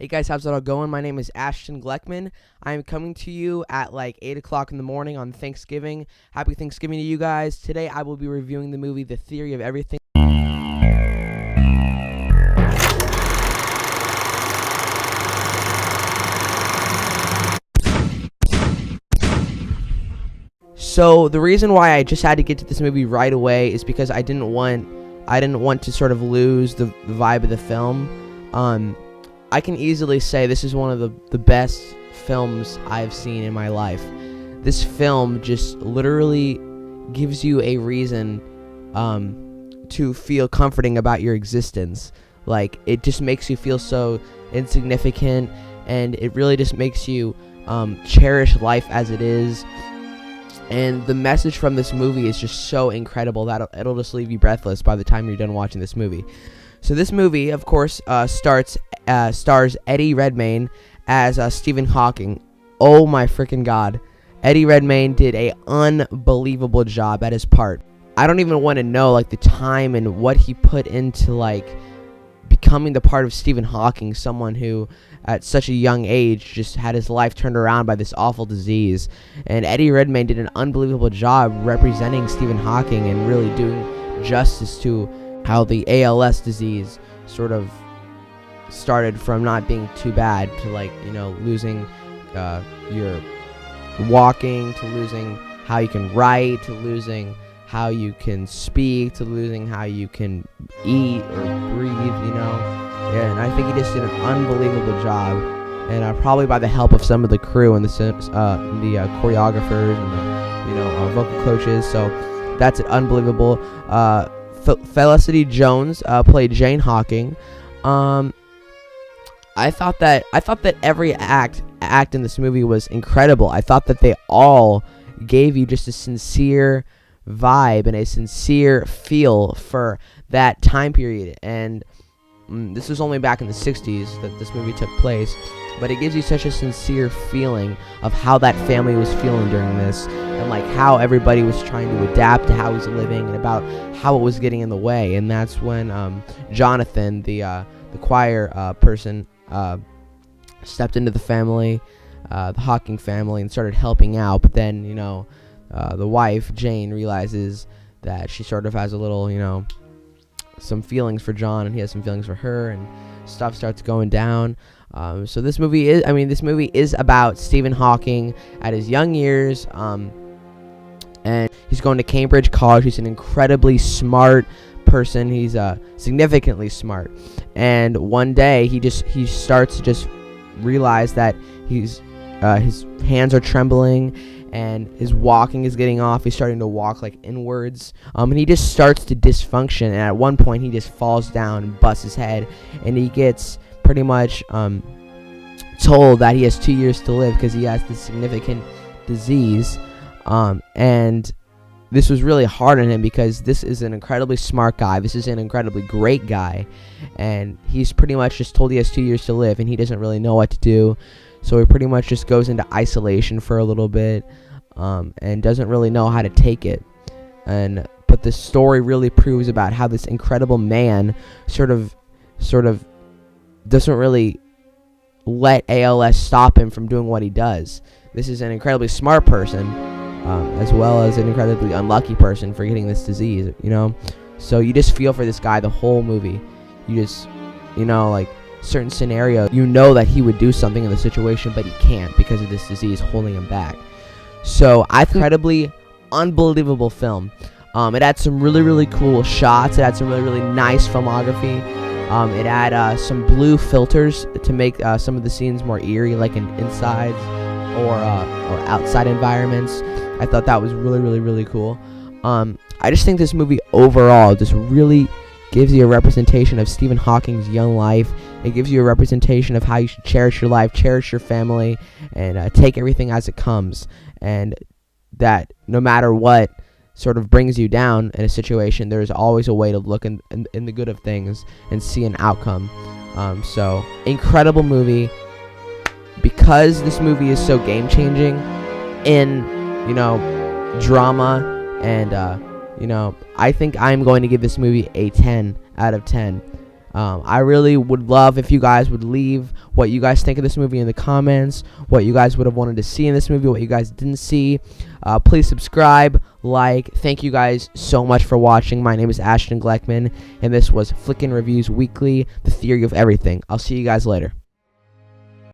Hey guys, how's it all going? My name is Ashton Gleckman. I'm coming to you at like 8 o'clock in the morning on Thanksgiving. Happy Thanksgiving to you guys. Today I will be reviewing the movie The Theory of Everything. So the reason why I just had to get to this movie right away is because I didn't want to sort of lose the vibe of the film. I can easily say this is one of the best films I've seen in my life. This film just literally gives you a reason to feel comforting about your existence. Like, it just makes you feel so insignificant, and it really just makes you cherish life as it is. And the message from this movie is just so incredible that it'll just leave you breathless by the time you're done watching this movie. So this movie, of course, stars Eddie Redmayne as Stephen Hawking. Oh my freaking god. Eddie Redmayne did a unbelievable job at his part. I don't even want to know like the time and what he put into like becoming the part of Stephen Hawking, someone who at such a young age just had his life turned around by this awful disease. And Eddie Redmayne did an unbelievable job representing Stephen Hawking and really doing justice to how the ALS disease sort of started from not being too bad to, like, you know, losing your walking, to losing how you can write, to losing how you can speak, to losing how you can eat or breathe, you know. Yeah, and I think he just did an unbelievable job, and probably by the help of some of the crew and the choreographers and the vocal coaches. So that's an unbelievable. Felicity Jones played Jane Hawking. I thought that every act in this movie was incredible. I thought that they all gave you just a sincere vibe and a sincere feel for that time period. And this was only back in the 60s that this movie took place, but it gives you such a sincere feeling of how that family was feeling during this, and like how everybody was trying to adapt to how he's living and about how it was getting in the way. And that's when Jonathan, the choir person, stepped into the family, the Hawking family, and started helping out. But then, the wife, Jane, realizes that she sort of has a little, some feelings for John, and he has some feelings for her, and stuff starts going down. So this movie is about Stephen Hawking at his young years, and he's going to Cambridge College. He's an incredibly smart person. He's significantly smart, and one day he starts to just realize that his hands are trembling, and his walking is getting off. He's starting to walk like inwards, and he just starts to dysfunction. And at one point, he just falls down and busts his head, and he gets pretty much told that he has 2 years to live because he has this significant disease. And this was really hard on him because this is an incredibly smart guy. This is an incredibly great guy, and he's pretty much just told he has 2 years to live, and he doesn't really know what to do. So he pretty much just goes into isolation for a little bit, and doesn't really know how to take it. But the story really proves about how this incredible man sort of doesn't really let ALS stop him from doing what he does. This is an incredibly smart person, as well as an incredibly unlucky person for getting this disease, So you just feel for this guy the whole movie. You just, like, certain scenario, that he would do something in the situation, but he can't because of this disease holding him back. So incredibly unbelievable film. It had some really, really cool shots. It had some really, really nice filmography. It had some blue filters to make some of the scenes more eerie, like in insides or outside environments. I thought that was really, really, really cool. I just think this movie overall just really gives you a representation of Stephen Hawking's young life. It gives you a representation of how you should cherish your life, cherish your family, and take everything as it comes. And that no matter what sort of brings you down in a situation, there's always a way to look in the good of things and see an outcome. So incredible movie. Because this movie is so game-changing in, drama, and I think I'm going to give this movie a 10 out of 10. I really would love if you guys would leave what you guys think of this movie in the comments, what you guys would have wanted to see in this movie, what you guys didn't see. Please subscribe, like. Thank you guys so much for watching. My name is Ashton Gleckman, and this was Flickin Reviews Weekly, the theory of everything. I'll see you guys later.